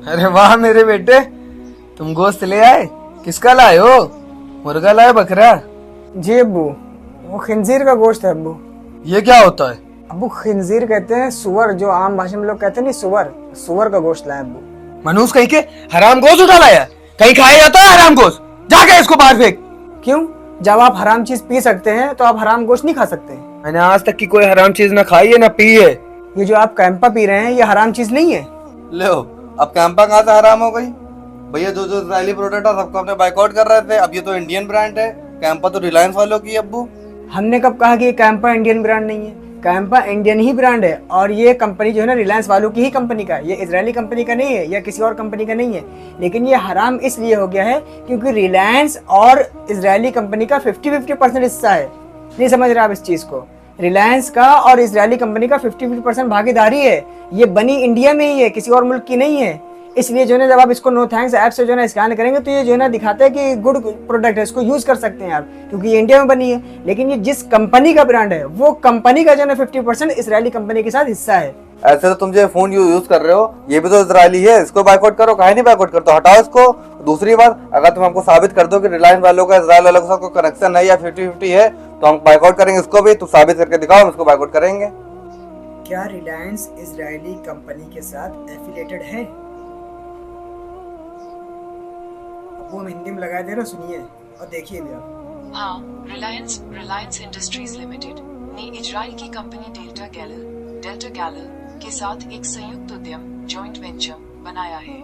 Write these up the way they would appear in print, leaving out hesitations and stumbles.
अरे वाह मेरे बेटे, तुम गोश्त ले आए। किसका लाए हो? मुर्गा लाए बकरा? जी अब्बू, वो खिंजीर का गोश्त है अब्बू। ये क्या होता है? अब्बू खिंजीर कहते हैं सुअर, जो आम भाषा में लोग कहते हैं नहीं सुअर, सुअर का गोश्त लाए अब्बू। मनूस कहीं के हराम गोश्त उठा लाया? कहीं खाया जाता है हराम गोश्त? जाके इसको बाहर फेंक। क्यों? जब आप हराम चीज पी सकते हैं तो आप हराम गोश्त नहीं खा सकते? मैंने आज तक की कोई हराम चीज ना खाई है ना पी है। ये जो आप कैंपा पी रहे हैं ये हराम चीज नहीं है। लो, अब कैंपा कहाँ से हराम हो गई? भैया जो जो इजरायली प्रोडक्ट है सबको अपने बाइकआउट कर रहे थे। अब ये तो इंडियन ब्रांड है। कैंपा तो रिलायंस वालों की है अब्बू। हमने कब कहा कि ये कैंपा इंडियन ब्रांड नहीं है? कैंपा इंडियन ही ब्रांड है और ये कंपनी जो है ना रिलायंस वालों की ही कंपनी का है, ये इजरायली कंपनी का नहीं है या किसी और कंपनी का नहीं है। लेकिन ये हराम इसलिए हो गया है क्योंकि रिलायंस और इजरायली कंपनी का 50-50% हिस्सा है। नहीं समझ रहे आप इस चीज़ को? रिलायंस का और इजरायली कंपनी का 50-50% भागीदारी है। ये बनी इंडिया में ही है, किसी और मुल्क की नहीं है। इसलिए जो है ना जब आप इसको नो थैंक्स ऐप से जो है ना स्कैन करेंगे तो ये जो है ना दिखाता है कि गुड प्रोडक्ट है, इसको यूज कर सकते हैं आप, क्योंकि ये इंडिया में बनी है। लेकिन ये जिस कंपनी का ब्रांड है वो कंपनी का जो है ना 50% इजरायली कंपनी के साथ हिस्सा है। ऐसे तो तुम जो फोन यूज कर रहे हो ये भी तो इजरायली है, इसको बाइकआउट करो। काहे नहीं बाइकआउट करते? हटाओ इसको। दूसरी बात, अगर तुम हमको साबित कर दो कि रिलायंस वालों का इजराइल वालों के साथ कोई कनेक्शन है या 50-50 है तो हम बाइकआउट करेंगे इसको भी। तुम साबित करके दिखाओ, हम इसको बाइकआउट करेंगे। क्या रिलायंस इजरायली कंपनी के साथ एफिलिएटेड है? वो हम हिंदी में लगा दे रहे, सुनिए और देखिए भी आप। हाँ, रिलायंस इंडस्ट्रीज लिमिटेड ने इजराइल की कंपनी डेल्टा गैलल के साथ एक संयुक्त उद्यम जॉइंट वेंचर बनाया है।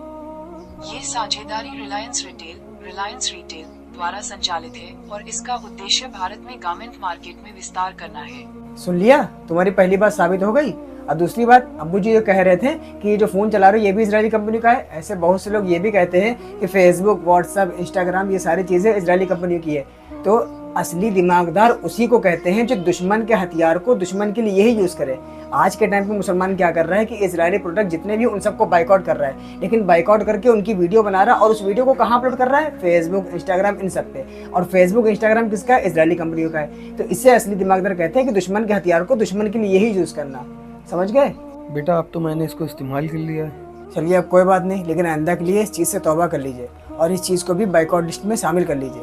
ये साझेदारी रिलायंस रिटेल द्वारा संचालित है और इसका उद्देश्य भारत में गारमेंट मार्केट में विस्तार करना है। सुन लिया? तुम्हारी पहली बात साबित हो गई। और दूसरी बात, अब्बू जी ये कह रहे थे कि ये जो फोन चला रहे हो ये भी इजरायली कंपनी का है। ऐसे बहुत से लोग ये भी कहते हैं कि फेसबुक, व्हाट्सएप, इंस्टाग्राम ये सारी चीजें इजरायली कंपनी की है। तो असली दिमागदार उसी को कहते हैं जो दुश्मन के हथियार को दुश्मन के लिए ही यूज करे। आज के टाइम पे मुसलमान क्या कर रहा है कि इजरायली प्रोडक्ट जितने भी उन सबको बाइकआउट कर रहा है, लेकिन बाइकआउट करके उनकी वीडियो बना रहा है और उस वीडियो को कहाँ अपलोड कर रहा है? फेसबुक, इंस्टाग्राम, इन सब पे। और फेसबुक, इंस्टाग्राम किसका है? इजरायली कंपनियों का है। तो इससे असली दिमागदार कहते हैं कि दुश्मन के हथियार को दुश्मन के लिए ही यूज करना। समझ गए बेटा, अब तो मैंने इसको इस्तेमाल कर लिया है। चलिए अब कोई बात नहीं, लेकिन आइंदा के लिए इस चीज़ से तौबा कर लीजिए और इस चीज़ को भी बाइकआउट लिस्ट में शामिल कर लीजिए।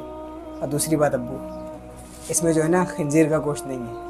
और दूसरी बात अब्बू, इसमें जो है ना खिंजीर का गोश्त नहीं है।